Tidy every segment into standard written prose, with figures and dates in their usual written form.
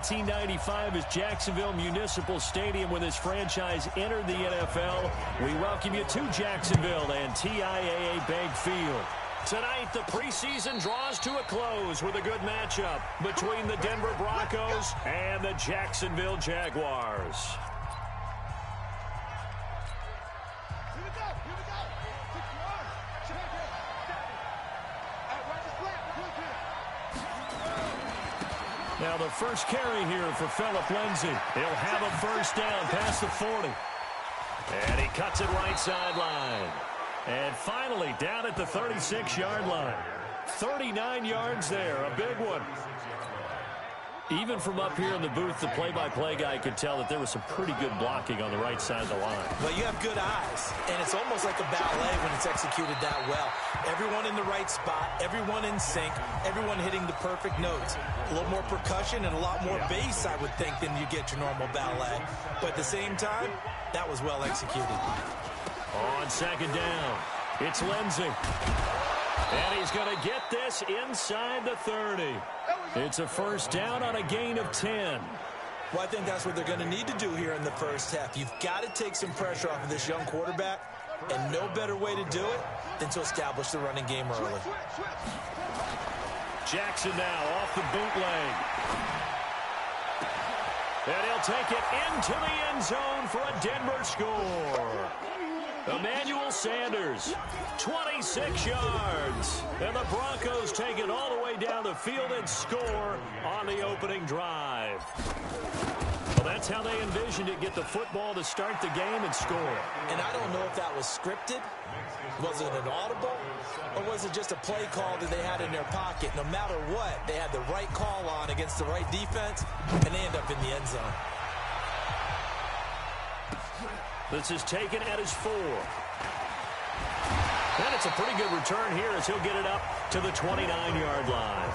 1995 as Jacksonville Municipal Stadium when this franchise entered the NFL. We welcome you to Jacksonville and TIAA Bank Field. Tonight, the preseason draws to a close with a good matchup between the Denver Broncos and the Jacksonville Jaguars. Now the first carry here for Phillip Lindsay. He'll have a first down past the 40. And he cuts it right sideline. And finally down at the 36-yard line. 39 yards there, a big one. Even from up here in the booth, the play-by-play guy could tell that there was some pretty good blocking on the right side of the line. Well, you have good eyes, and it's almost like a ballet when it's executed that well. Everyone in the right spot, everyone in sync, everyone hitting the perfect notes. A little more percussion and a lot more bass, I would think, than you get your normal ballet. But at the same time, that was well executed. On second down, it's Lindsay. And he's going to get this inside the 30. It's a first down on a gain of 10. Well, I think that's what they're going to need to do here in the first half. You've got to take some pressure off of this young quarterback, and no better way to do it than to establish the running game early. Jackson now off the bootleg. And he'll take it into the end zone for a Denver score. Emmanuel Sanders, 26 yards. And the Broncos take it all the way down the field and score on the opening drive. Well, that's how they envisioned it, get the football to start the game and score. And I don't know if that was scripted. Was it an audible? Or was it just a play call that they had in their pocket? No matter what, they had the right call on against the right defense, and they end up in the end zone. This is taken at his 4. And it's a pretty good return here as he'll get it up to the 29-yard line.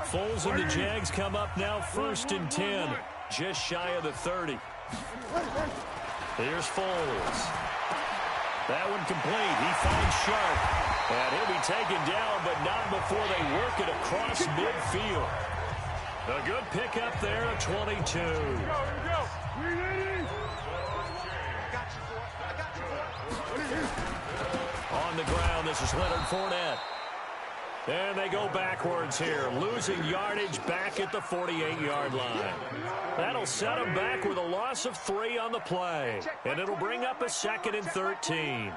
Foles and the Jags come up now first and 10. Just shy of the 30. Here's Foles. That one complete. He finds Sharp. And he'll be taken down, but not before they work it across midfield. A good pickup there at 22. On the ground, this is Leonard Fournette. And they go backwards here, losing yardage back at the 48-yard line. That'll set them back with a loss of 3 on the play. And it'll bring up a 2nd and 13.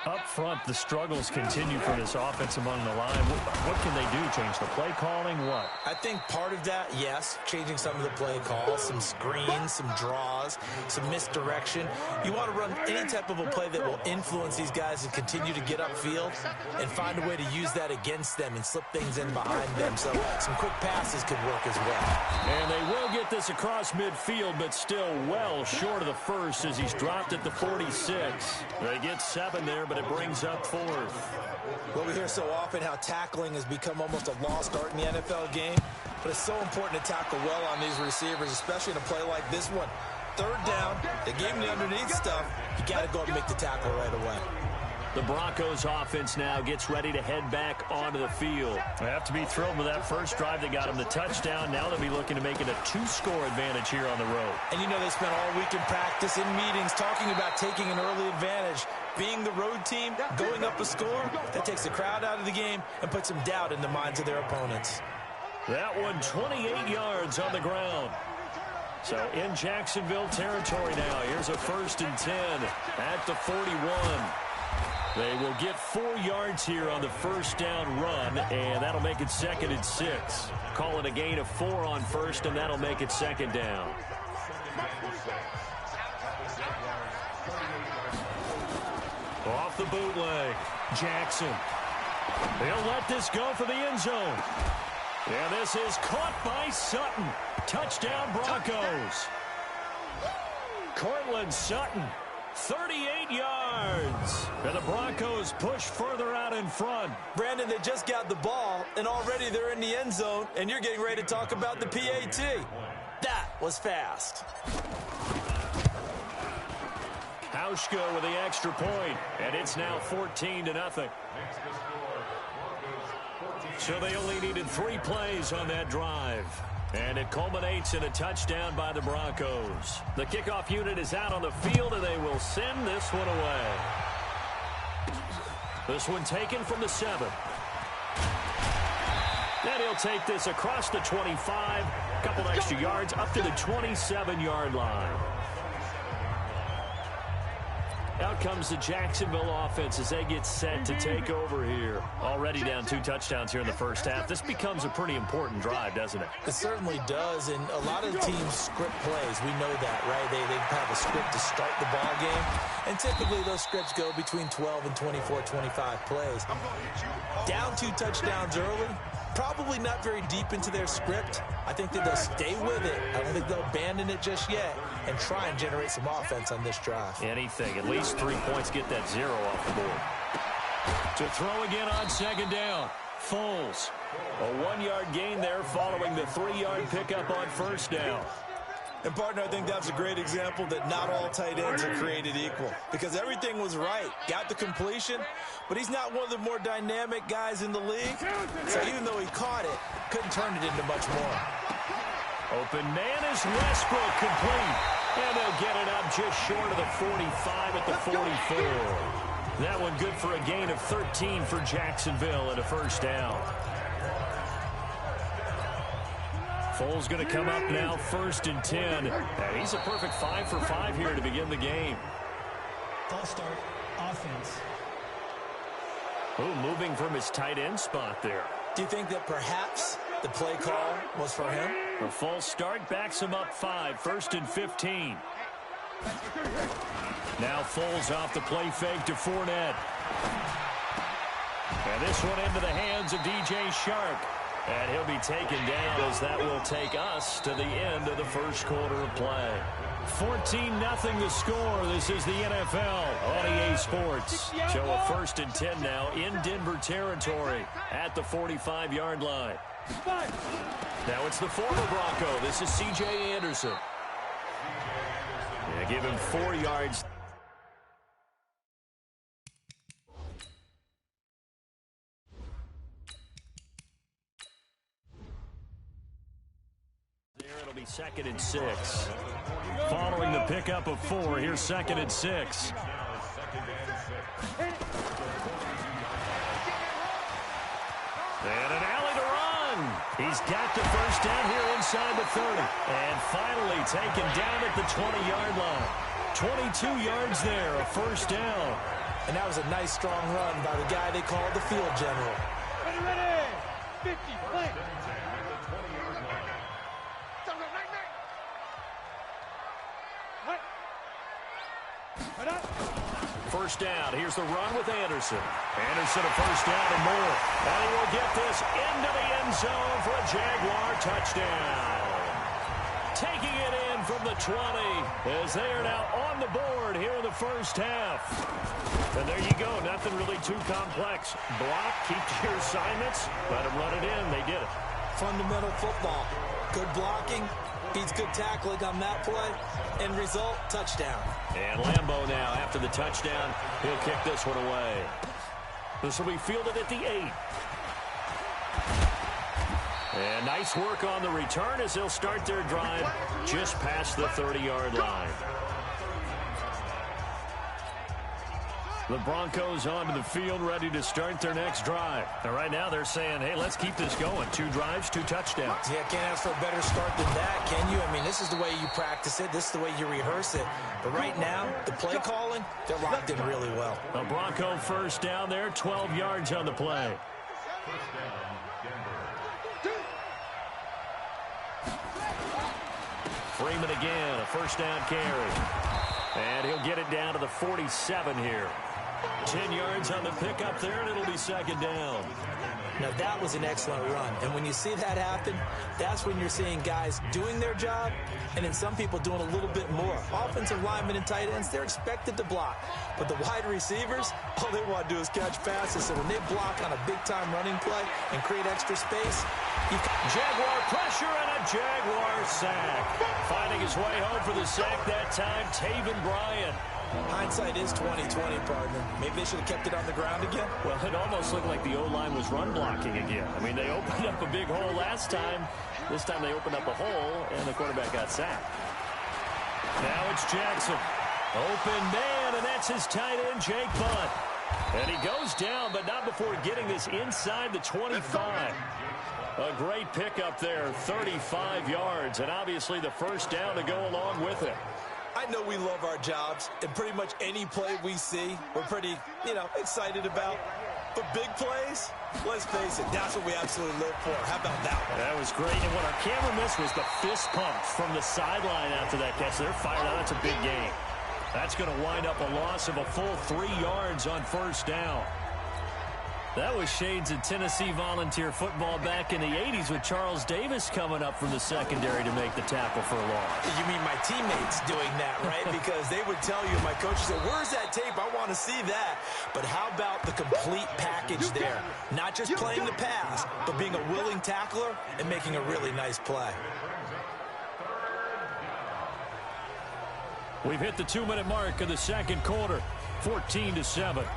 Up front, the struggles continue for this offense among the line. What can they do? Change the play calling? What? I think part of that, yes, changing some of the play calls, some screens, some draws, some misdirection. You want to run any type of a play that will influence these guys and continue to get upfield and find a way to use that against them and slip things in behind them. So some quick passes could work as well. And they will get this across midfield, but still well short of the first as he's dropped at the 46. They get 7 there, but it brings up 4th. Well, we hear so often how tackling has become almost a lost art in the NFL game, but it's so important to tackle well on these receivers, especially in a play like this one. 3rd down, they gave him the underneath stuff. You got to go up and make the tackle right away. The Broncos offense now gets ready to head back onto the field. They have to be thrilled with that first drive that got them the touchdown. Now they'll be looking to make it a 2-score advantage here on the road. And you know they spent all week in practice, in meetings, talking about taking an early advantage. Being the road team, going up a score, that takes the crowd out of the game and puts some doubt in the minds of their opponents. That one 28 yards on the ground. So in Jacksonville territory now. Here's a 1st and 10 at the 41. They will get 4 yards here on the first down run, and that'll make it 2nd and 6. Call it a gain of 4 on first, and that'll make it 2nd down. Off the bootleg, Jackson. They'll let this go for the end zone. And this is caught by Sutton. Touchdown, Broncos. Cortland Sutton. 38 yards. And the Broncos push further out in front. Brandon, they just got the ball, and already they're in the end zone, and you're getting ready to talk about the PAT. That was fast. Hauschka with the extra point, and it's now 14-0. So they only needed 3 plays on that drive. And it culminates in a touchdown by the Broncos. The kickoff unit is out on the field, and they will send this one away. This one taken from the 7. And he'll take this across the 25. A couple extra yards up to the 27-yard line. Out comes the Jacksonville offense as they get set to take over here. Already down 2 touchdowns here in the first half. This becomes a pretty important drive, doesn't it? It certainly does, and a lot of teams script plays. We know that, right? They have a script to start the ball game, and typically those scripts go between 12 and 24, 25 plays. Down 2 touchdowns early, probably not very deep into their script. I think that they'll stay with it. I don't think they'll abandon it just yet and try and generate some offense on this drive. Anything. At least 3 points, get that 0 off the board. To throw again on second down. Foles. A 1-yard gain there following the 3-yard pickup on first down. And, partner, I think that's a great example that not all tight ends are created equal because everything was right. Got the completion, but he's not one of the more dynamic guys in the league. So even though he caught it, couldn't turn it into much more. Open man is Westbrook, complete. And they'll get it up just short of the 45 at the 44. That one good for a gain of 13 for Jacksonville and a first down. Foles going to come up now, 1st and 10. And he's a perfect 5 for 5 here to begin the game. False start, offense. Oh, moving from his tight end spot there. Do you think that perhaps the play call was for him? A false start backs him up 5, 1st and 15. Now Foles off the play fake to Fournette. And this one into the hands of DJ Shark. And he'll be taken down as that will take us to the end of the first quarter of play. 14-0 the score. This is the NFL on EA Sports. So a 1st and 10 now in Denver territory at the 45-yard line. Now it's the former Bronco. This is C.J. Anderson. Yeah, give him 4 yards. It'll be 2nd and 6. Following the pickup of 4, here's 2nd and 6. And an alley to run. He's got the first down here inside the 30. And finally taken down at the 20-yard line. 22 yards there, a first down. And that was a nice, strong run by the guy they called the field general. Ready. 50, play. First down. Here's the run with Anderson. Anderson a first down and more. And he will get this into the end zone for a Jaguar touchdown. Taking it in from the 20 as they are now on the board here in the first half. And there you go. Nothing really too complex. Block, keep your assignments, let them run it in. They did it. Fundamental football. Good blocking. Beats good tackling on that play. End result, touchdown. And Lambeau now, after the touchdown, he'll kick this one away. This will be fielded at the 8. And nice work on the return as they'll start their drive just past the 30-yard line. The Broncos onto the field, ready to start their next drive. And right now they're saying, hey, let's keep this going. 2 drives, 2 touchdowns. Yeah, can't ask for a better start than that, can you? I mean, this is the way you practice it. This is the way you rehearse it. But right now, the play calling, they're locked in really well. A Bronco first down there, 12 yards on the play. Freeman again, a first down carry. And he'll get it down to the 47 here. 10 yards on the pickup there, and it'll be 2nd down. Now, that was an excellent run. And when you see that happen, that's when you're seeing guys doing their job and then some people doing a little bit more. Offensive linemen and tight ends, they're expected to block. But the wide receivers, all they want to do is catch passes. So when they block on a big-time running play and create extra space, Jaguar pressure and a Jaguar sack. Finding his way home for the sack that time, Taven Bryan. Hindsight is 20/20, partner. Maybe they should have kept it on the ground again. Well, it almost looked like the O-line was run blocking. blocking again. I mean, they opened up a big hole last time. This time they opened up a hole, and the quarterback got sacked. Now it's Jackson. Open man, and that's his tight end, Jake Butt. And he goes down, but not before getting this inside the 25. A great pickup there, 35 yards, and obviously the first down to go along with it. I know we love our jobs, and pretty much any play we see, we're pretty, excited about. But big plays, let's face it, that's what we absolutely live for. How about that one? That was great, and what our camera missed was the fist pump from the sideline after that catch. They're fired out. That's a big game. That's going to wind up a loss of a full 3 yards on first down. That was shades of Tennessee volunteer football back in the 80s with Charles Davis coming up from the secondary to make the tackle for a loss. You mean my teammates doing that, right? Because they would tell you, my coach said, where's that tape? I want to see that. But how about the complete package there? Not just playing the pass, but being a willing tackler and making a really nice play. We've hit the 2-minute mark of the second quarter, 14-7.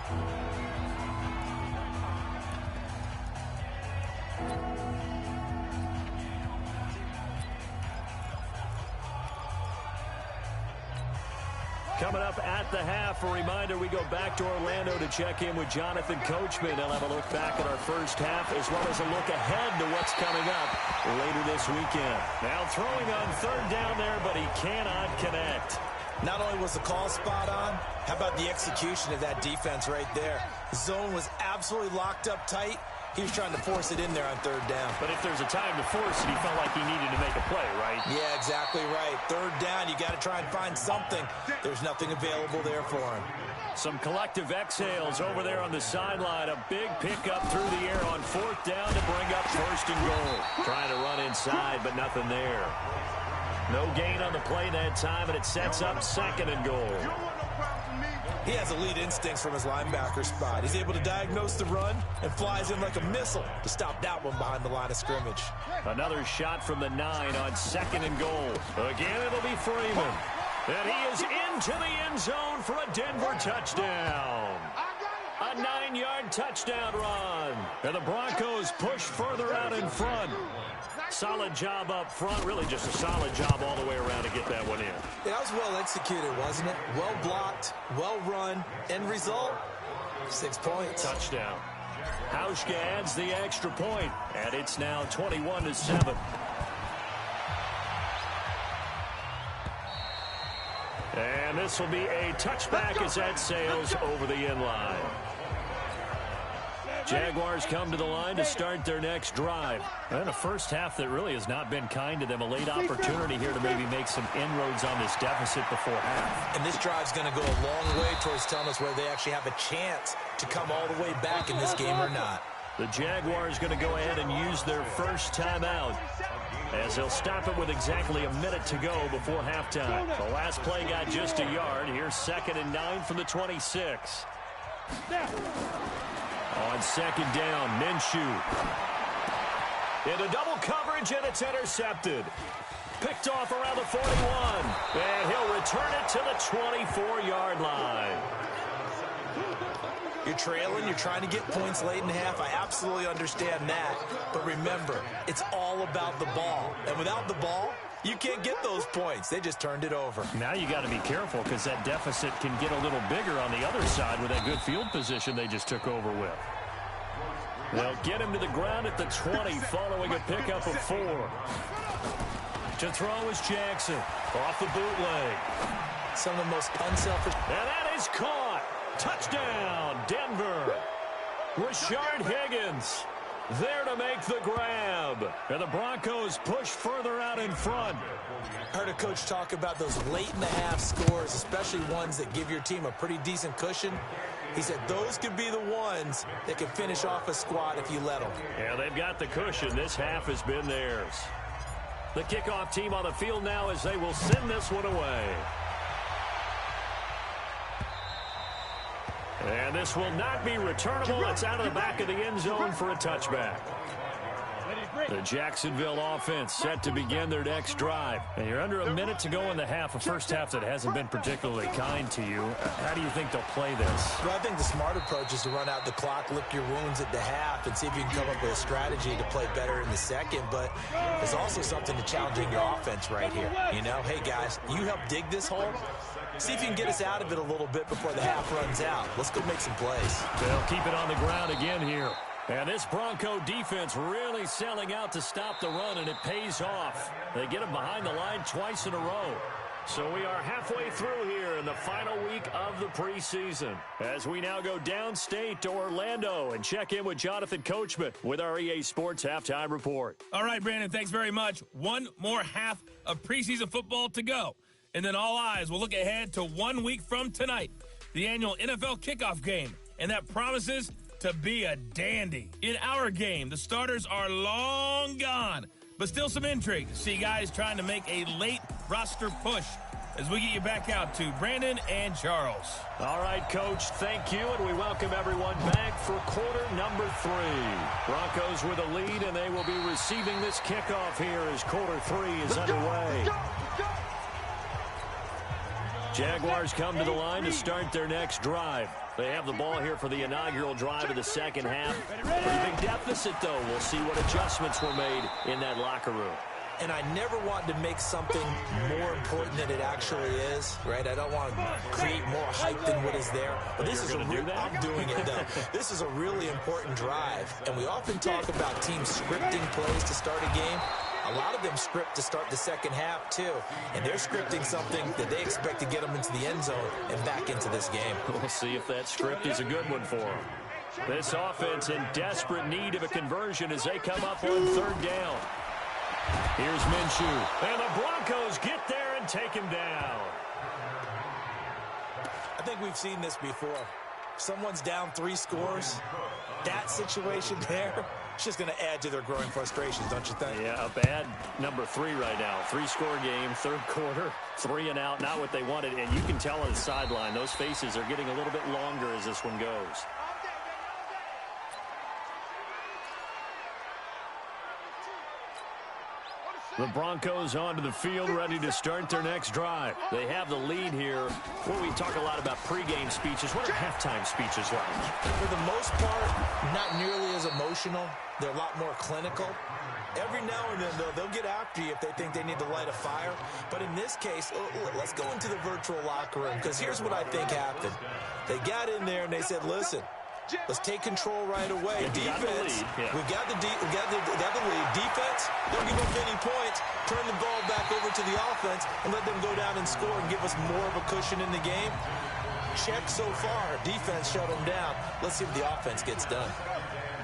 Coming up at the half, a reminder, we go back to Orlando to check in with Jonathan Coachman. He'll have a look back at our first half as well as a look ahead to what's coming up later this weekend. Now throwing on third down there, but he cannot connect. Not only was the call spot on, how about the execution of that defense right there? The zone was absolutely locked up tight. He was trying to force it in there on third down. But if there's a time to force it, he felt like he needed to make a play, right? Yeah, exactly right. Third down, you got to try and find something. There's nothing available there for him. Some collective exhales over there on the sideline. A big pickup through the air on fourth down to bring up first and goal. Trying to run inside, but nothing there. No gain on the play that time, and it sets up second and goal. He has elite instincts from his linebacker spot. He's able to diagnose the run and flies in like a missile to stop that one behind the line of scrimmage. Another shot from the 9 on second and goal. Again, it'll be Freeman. And he is into the end zone for a Denver touchdown. A 9-yard touchdown run. And the Broncos push further out in front. Solid job up front. Really just a solid job all the way around to get that one in. Yeah, that was well executed, wasn't it? Well blocked, well run. End result, 6 points. Touchdown. Hauschka adds the extra point, and it's now 21-7. And this will be a touchback as that sails over the end line. Jaguars come to the line to start their next drive. And a first half that really has not been kind to them. A late opportunity here to maybe make some inroads on this deficit before half. And this drive's going to go a long way towards telling us whether they actually have a chance to come all the way back in this game or not. The Jaguars going to go ahead and use their first timeout as they'll stop it with exactly a minute to go before halftime. The last play got just a yard. Here's 2nd and 9 from the 26. On second down, Minshew. Into double coverage, and it's intercepted. Picked off around the 41. And he'll return it to the 24-yard line. You're trailing, you're trying to get points late in the half. I absolutely understand that. But remember, it's all about the ball. And without the ball, you can't get those points. They just turned it over. Now you got to be careful because that deficit can get a little bigger on the other side with that good field position they just took over with. They'll get him to the ground at the 20 following a pickup of 4. To throw is Jackson off the bootleg. Some of the most unselfish. And that is caught. Touchdown, Denver. Rashard Higgins there to make the grab. And the Broncos push further out in front. I heard a coach talk about those late-in-the-half scores, especially ones that give your team a pretty decent cushion. He said those could be the ones that can finish off a squad if you let them. Yeah, they've got the cushion. This half has been theirs. The kickoff team on the field now as they will send this one away. And this will not be returnable. It's out of the back of the end zone for a touchback. The Jacksonville offense set to begin their next drive. And you're under a minute to go in the half, a first half that hasn't been particularly kind to you. How do you think they'll play this? Well, I think the smart approach is to run out the clock, lick your wounds at the half, and see if you can come up with a strategy to play better in the second. But there's also something to challenging your offense right here. You know, hey, guys, you help dig this hole. See if you can get us out of it a little bit before the half runs out. Let's go make some plays. They'll keep it on the ground again here. And this Bronco defense really selling out to stop the run, and it pays off. They get him behind the line twice in a row. So we are halfway through here in the final week of the preseason, as we now go downstate to Orlando and check in with Jonathan Coachman with our EA Sports Halftime Report. All right, Brandon, thanks very much. One more half of preseason football to go. And then all eyes will look ahead to 1 week from tonight, the annual NFL kickoff game. And that promises to be a dandy. In our game, the starters are long gone, but still some intrigue to see guys trying to make a late roster push as we get you back out to Brandon and Charles. All right, Coach, thank you, and we welcome everyone back for quarter number 3. Broncos with a lead, and they will be receiving this kickoff here as quarter 3 is underway. Jaguars come to the line to start their next drive. They have the ball here for the inaugural drive of the second half. Pretty big deficit, though. We'll see what adjustments were made in that locker room. And I never want to make something more important than it actually is, right? I don't want to create more hype than what is there. But this is I'm doing it, though. This is a really important drive. And we often talk about teams scripting plays to start a game. A lot of them script to start the second half, too. And they're scripting something that they expect to get them into the end zone and back into this game. We'll see if that script is a good one for them. This offense in desperate need of a conversion as they come up on third down. Here's Minshew. And the Broncos get there and take him down. I think we've seen this before. Someone's down 3 scores. That situation there, it's just going to add to their growing frustrations, don't you think? Yeah, a bad number 3 right now. 3-score game, third quarter, 3 and out, not what they wanted. And you can tell on the sideline, those faces are getting a little bit longer as this one goes. The Broncos onto the field, ready to start their next drive. They have the lead here. Well, we talk a lot about pregame speeches. What are halftime speeches like? For the most part, not nearly as emotional. They're a lot more clinical. Every now and then, though, they'll get after you if they think they need to light a fire. But in this case, let's go into the virtual locker room, because here's what I think happened. They got in there and they said, listen, let's take control right away. Defense, we got the lead. Defense, don't give up any points. Turn the ball back over to the offense and let them go down and score and give us more of a cushion in the game. Check so far. Defense shut them down. Let's see if the offense gets done.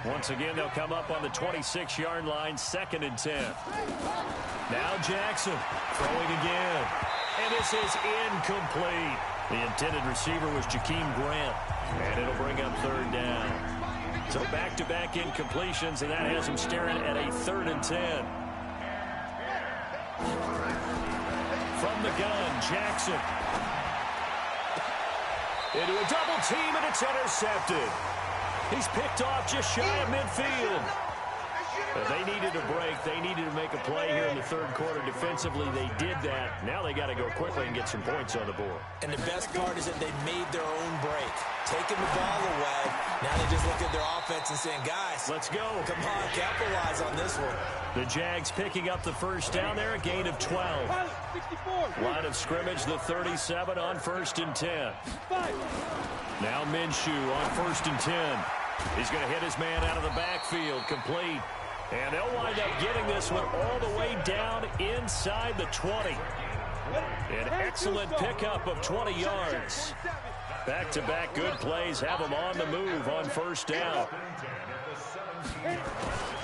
Once again, they'll come up on the 26-yard line, 2nd and 10. Now Jackson throwing again. And this is incomplete. The intended receiver was Jakeem Grant. And it'll bring up third down. So back-to-back incompletions, and that has him staring at a 3rd and 10. From the gun, Jackson. Into a double team, and it's intercepted. He's picked off just shy of midfield. But they needed a break. They needed to make a play here in the third quarter. Defensively, they did that. Now they got to go quickly and get some points on the board. And the best part is that they made their own break. Taking the ball away. Now they just look at their offense and saying, guys, let's go. Come on, capitalize on this one. The Jags picking up the first down there, a gain of 12. Line of scrimmage, the 37 on 1st and 10. Now Minshew on 1st and 10. He's going to hit his man out of the backfield, complete. And they'll wind up getting this one all the way down inside the 20. An excellent pickup of 20 yards. Back-to-back good plays have them on the move on first down.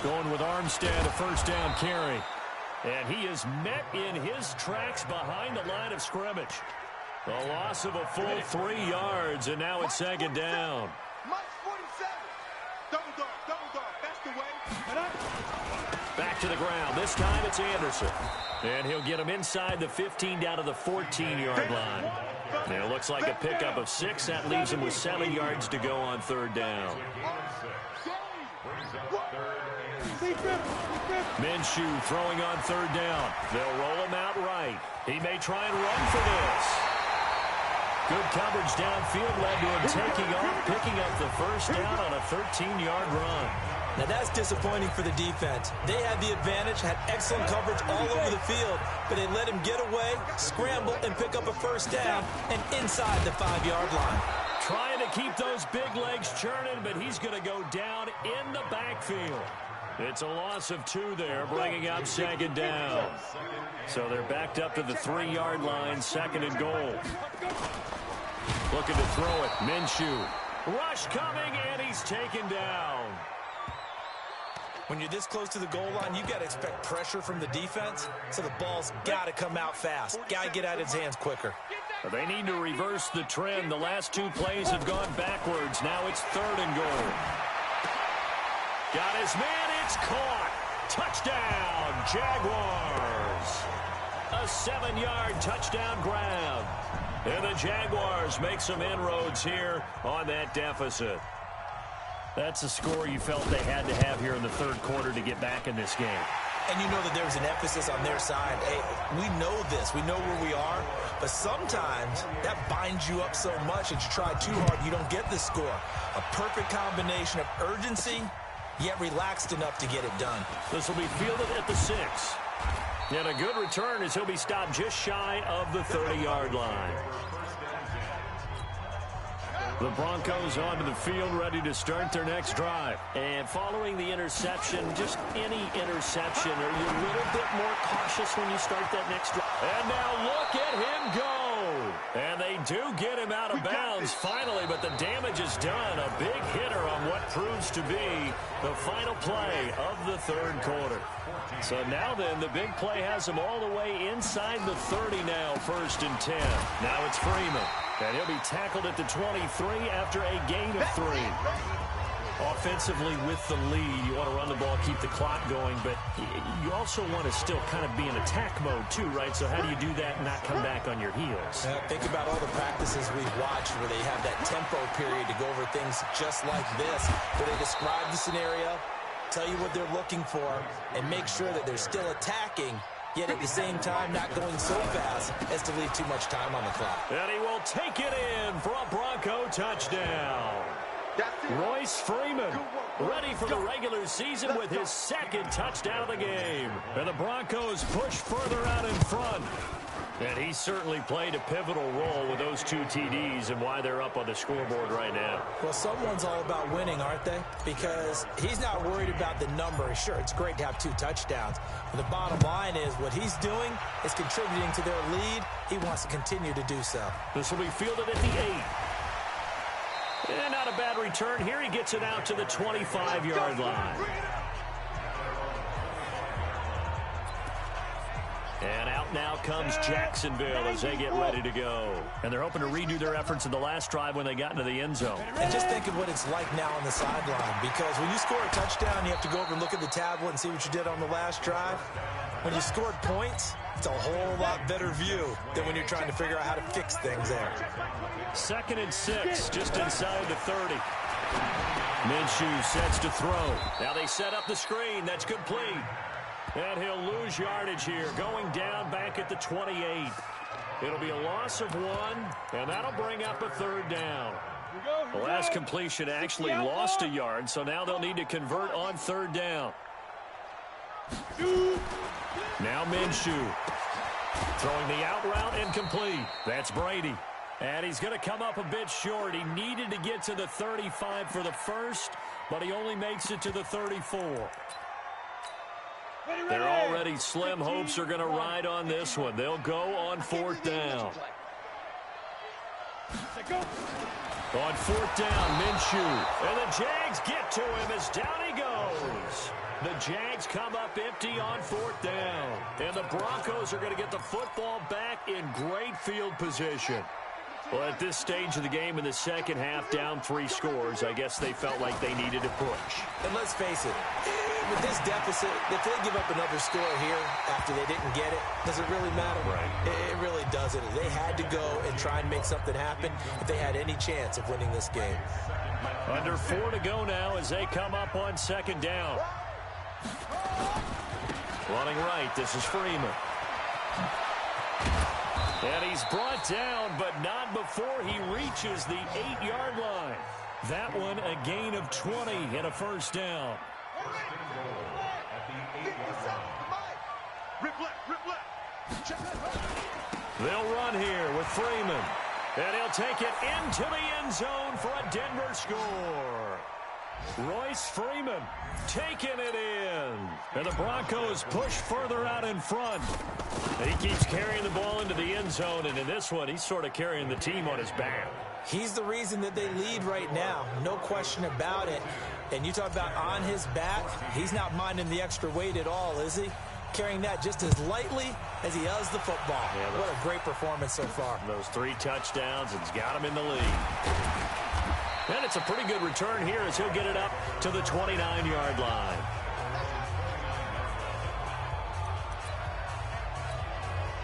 Going with Armstead, a first down carry. And he is met in his tracks behind the line of scrimmage. A loss of a full 3 yards, and now it's 2nd down. Back to the ground. This time it's Anderson. And he'll get him inside the 15 down to the 14-yard line. And it looks like a pickup of 6. That leaves him with 7 yards to go on third down. Minshew throwing on third down. They'll roll him out right. He may try and run for this. Good coverage downfield led to him taking off, picking up the first down on a 13-yard run. Now that's disappointing for the defense. They had the advantage, had excellent coverage all over the field, but they let him get away, scramble, and pick up a first down, and inside the 5-yard line. Trying to keep those big legs churning, but he's going to go down in the backfield. It's a loss of 2 there, bringing up second down. So they're backed up to the 3-yard line, second and goal. Looking to throw it, Minshew. Rush coming, and he's taken down. When you're this close to the goal line, you've got to expect pressure from the defense, so the ball's got to come out fast. Got to get out of his hands quicker. They need to reverse the trend. The last 2 plays have gone backwards. Now it's third and goal. Got his man. It's caught. Touchdown, Jaguars. A 7-yard touchdown grab. And the Jaguars make some inroads here on that deficit. That's a score you felt they had to have here in the third quarter to get back in this game. And you know that there was an emphasis on their side. Hey, we know this. We know where we are. But sometimes that binds you up so much that you try too hard, you don't get the score. A perfect combination of urgency, yet relaxed enough to get it done. This will be fielded at the 6. And a good return as he'll be stopped just shy of the 30-yard line. The Broncos onto the field, ready to start their next drive. And following the interception, just any interception, are you a little bit more cautious when you start that next drive? And now look at him go. And they do get him out of bounds finally, but the damage is done. A big hitter on what proves to be the final play of the third quarter. So now then, the big play has him all the way inside the 30 now, 1st and 10. Now it's Freeman. And he'll be tackled at the 23 after a gain of 3. Offensively with the lead, you want to run the ball, keep the clock going, but you also want to still kind of be in attack mode too, right? So how do you do that and not come back on your heels? Think about all the practices we've watched where they have that tempo period to go over things just like this, where they describe the scenario, tell you what they're looking for, and make sure that they're still attacking, yet at the same time not going so fast as to leave too much time on the clock. And he will take it in for a Bronco touchdown. Royce Freeman ready for the regular season with his 2nd touchdown of the game. And the Broncos push further out in front. And he certainly played a pivotal role with those 2 TDs and why they're up on the scoreboard right now. Well, someone's all about winning, aren't they? Because he's not worried about the number. Sure, it's great to have 2 touchdowns. But the bottom line is what he's doing is contributing to their lead. He wants to continue to do so. This will be fielded at the 8. And not a bad return here. He gets it out to the 25-yard line. And out now comes Jacksonville as they get ready to go. And they're hoping to redo their efforts in the last drive when they got into the end zone. And just think of what it's like now on the sideline, because when you score a touchdown, you have to go over and look at the tablet and see what you did on the last drive. When you scored points, it's a whole lot better view than when you're trying to figure out how to fix things there. 2nd and 6, just inside the 30. Minshew sets to throw. Now they set up the screen. That's complete. And he'll lose yardage here, going down back at the 28. It'll be a loss of 1, and that'll bring up a 3rd down. The last completion actually lost a yard, so now they'll need to convert on 3rd down. Now Minshew throwing the out route incomplete. That's Brady. And he's going to come up a bit short. He needed to get to the 35 for the first, but he only makes it to the 34. They're already slim hopes are going to ride on this one. They'll go on 4th down. On 4th down, Minshew. And the Jags get to him as down he goes. The Jags come up empty on 4th down. And the Broncos are going to get the football back in great field position. Well, at this stage of the game in the second half, down 3 scores, I guess they felt like they needed to push. And let's face it, with this deficit, if they give up another score here after they didn't get it, does it really matter? Right. It really doesn't. They had to go and try and make something happen if they had any chance of winning this game. Under 4 to go now as they come up on second down. Running right, this is Freeman. And he's brought down, but not before he reaches the 8-yard line. That one a gain of 20 and a first down. They'll run here with Freeman. And he'll take it into the end zone for a Denver score. Royce Freeman taking it in. And the Broncos push further out in front. He keeps carrying the ball into the end zone, and in this one, he's sort of carrying the team on his back. He's the reason that they lead right now. No question about it. And you talk about on his back, he's not minding the extra weight at all, is he? Carrying that just as lightly as he does the football. Yeah, what a great performance so far. Those 3 touchdowns, it's got him in the lead. And it's a pretty good return here as he'll get it up to the 29-yard line.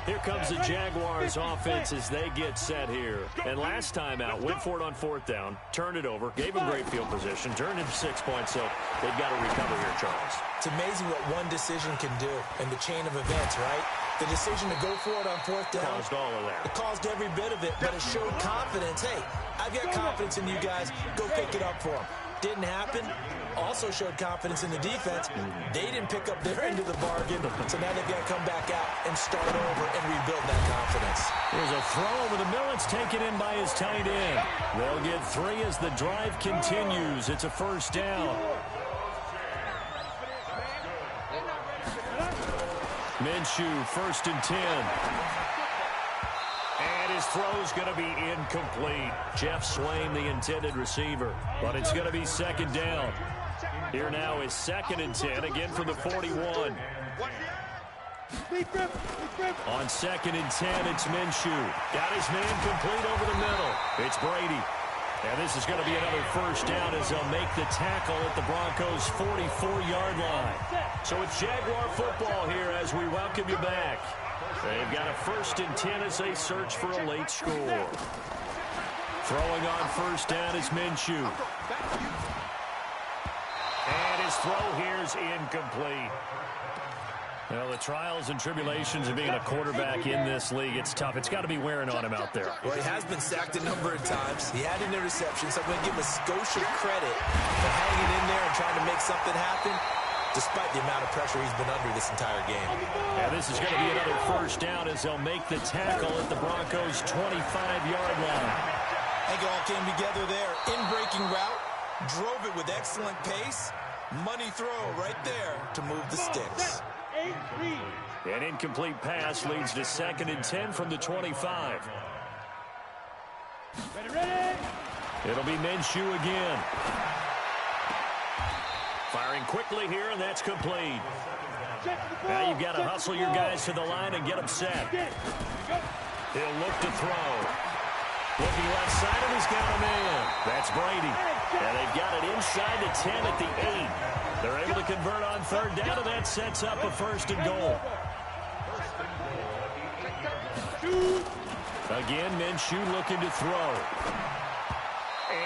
Here comes the Jaguars offense as they get set here. And last time out, went for it on 4th down, turned it over, gave them great field position, turned into 6 points, so they've got to recover here, Charles. It's amazing what one decision can do in the chain of events, right? The decision to go for it on 4th down. Caused all of that. It caused every bit of it, but it showed confidence. Hey, I've got confidence in you guys. Go pick it up for them. Didn't happen. Also showed confidence in the defense. They didn't pick up their end of the bargain, so now they've got to come back out and start over and rebuild that confidence. There's a throw over the middle. It's taken in by his tight end. They'll get 3 as the drive continues. It's a first down. Minshew, 1st and 10. And his throw's going to be incomplete. Jeff Swain, the intended receiver. But it's going to be 2nd down. Here now is 2nd and 10, again from the 41. On 2nd and 10, it's Minshew. Got his man complete over the middle. It's Brady. And this is going to be another first down as they'll make the tackle at the Broncos' 44-yard line. So it's Jaguar football here as we welcome you back. They've got a 1st and 10 as they search for a late score. Throwing on 1st down is Minshew. And his throw here is incomplete. Well, the trials and tribulations of being a quarterback in this league, it's tough. It's got to be wearing on him out there. Well, he has been sacked a number of times. He had an interception, so I'm going to give Scotia credit for hanging in there and trying to make something happen, despite the amount of pressure he's been under this entire game. And this is going to be another first down as they'll make the tackle at the Broncos' 25-yard line. I think it all came together there. In-breaking route, drove it with excellent pace. Money throw right there to move the sticks. An incomplete pass leads to 2nd and 10 from the 25. Ready. It'll be Minshew again. Firing quickly here, and that's complete. Now you've got to hustle your guys to the line and get them set. He'll look to throw. Looking left side, and he's got a man. That's Brady. And they've got it inside the 10 at the 8. They're able to convert on 3rd down, and that sets up a 1st and goal. Again, Minshew looking to throw.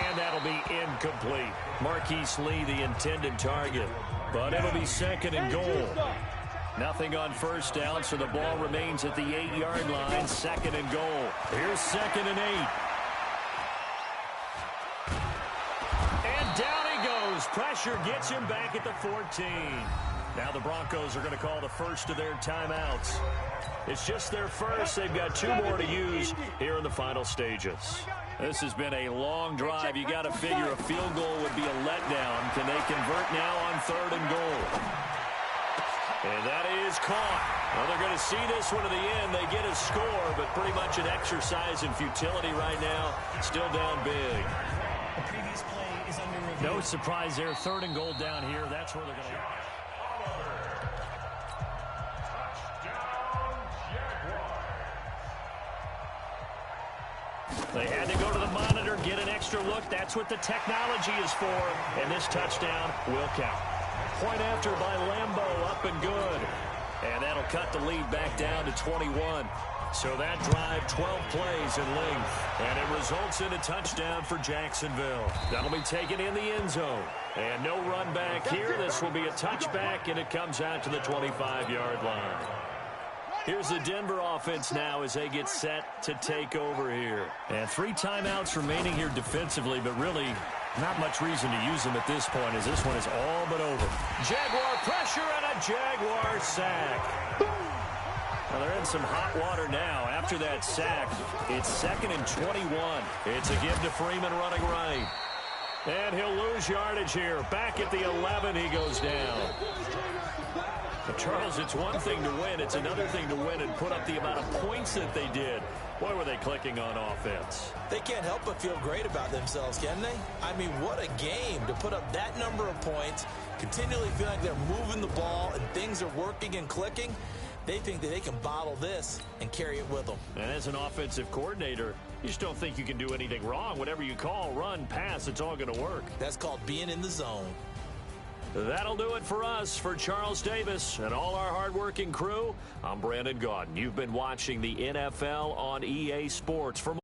And that'll be incomplete. Marquise Lee, the intended target. But it'll be 2nd and goal. Nothing on 1st down, so the ball remains at the 8-yard line. 2nd and goal. Here's 2nd and 8. And down he goes. Pressure gets him back at the 14. Now the Broncos are going to call the first of their timeouts. It's just their first. They've got 2 more to use here in the final stages. This has been a long drive. You got to figure a field goal would be a letdown. Can they convert now on 3rd and goal? And that is caught. Well, they're going to see this one to the end. They get a score, but pretty much an exercise in futility right now. Still down big. The previous play is under review. No surprise there. 3rd and goal down here. That's where they're going to... They had to go to the monitor, get an extra look. That's what the technology is for. And this touchdown will count. Point after by Lambeau, up and good. And that'll cut the lead back down to 21. So that drive, 12 plays in length. And it results in a touchdown for Jacksonville. That'll be taken in the end zone. And no run back here. This will be a touchback, and it comes out to the 25-yard line. Here's the Denver offense now as they get set to take over here. And 3 timeouts remaining here defensively, but really not much reason to use them at this point as this one is all but over. Jaguar pressure and a Jaguar sack. Well, they're in some hot water now. After that sack, it's 2nd and 21. It's a give to Freeman running right. And he'll lose yardage here. Back at the 11, he goes down. But Charles, it's one thing to win. It's another thing to win and put up the amount of points that they did. Boy, were they clicking on offense. They can't help but feel great about themselves, can they? I mean, what a game to put up that number of points, continually feeling like they're moving the ball and things are working and clicking. They think that they can bottle this and carry it with them. And as an offensive coordinator, you just don't think you can do anything wrong. Whatever you call, run, pass, it's all going to work. That's called being in the zone. That'll do it for us. For Charles Davis and all our hardworking crew, I'm Brandon Gaudin. You've been watching the NFL on EA Sports. For